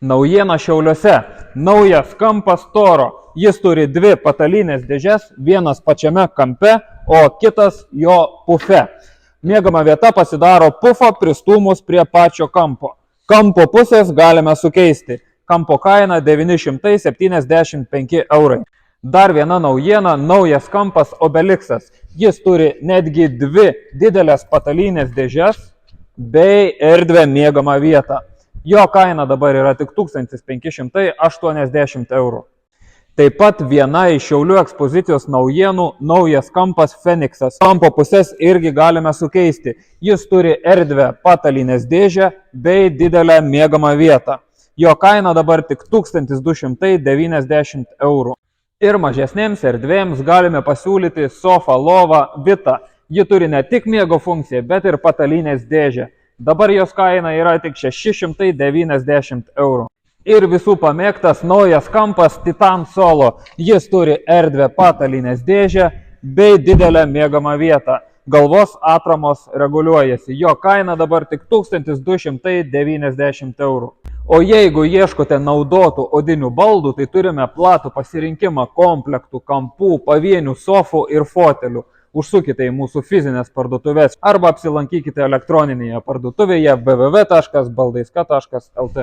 Naujiena Šiauliuose. Naujas kampas Toro. Jis turi dvi patalinės dėžes, vienas pačiame kampe, o kitas jo pufe. Mėgama vieta pasidaro pufą pristūmus prie pačio kampo. Kampo pusės galime sukeisti. Kampo kaina 975 eurai. Dar viena naujiena, naujas kampas Obeliksas. Jis turi netgi dvi didelės patalinės dėžes bei erdvę mėgamą vietą. Jo kaina dabar yra tik 1580 eurų. Taip pat viena iš Šiaulių ekspozicijos naujienų – naujas kampas Feniksas. Kampo pusės irgi galime sukeisti. Jis turi erdvę patalinės dėžę bei didelę mėgamą vietą. Jo kaina dabar tik 1290 eurų. Ir mažesnėms erdvėms galime pasiūlyti sofą lovą Vita. Ji turi ne tik miego funkciją, bet ir patalinės dėžę. Dabar jos kaina yra tik 690 eurų. Ir visų pamėgtas naujas kampas Titan Solo. Jis turi erdvę patalinės dėžę bei didelę mėgamą vietą. Galvos atramos reguliuojasi. Jo kaina dabar tik 1290 eurų. O jeigu ieškote naudotų odinių baldų, tai turime platų pasirinkimą komplektų, kampų, pavienių sofų ir fotelių. Užsukite į mūsų fizinės parduotuvės arba apsilankykite elektroninėje parduotuvėje www.baldaiska.lt.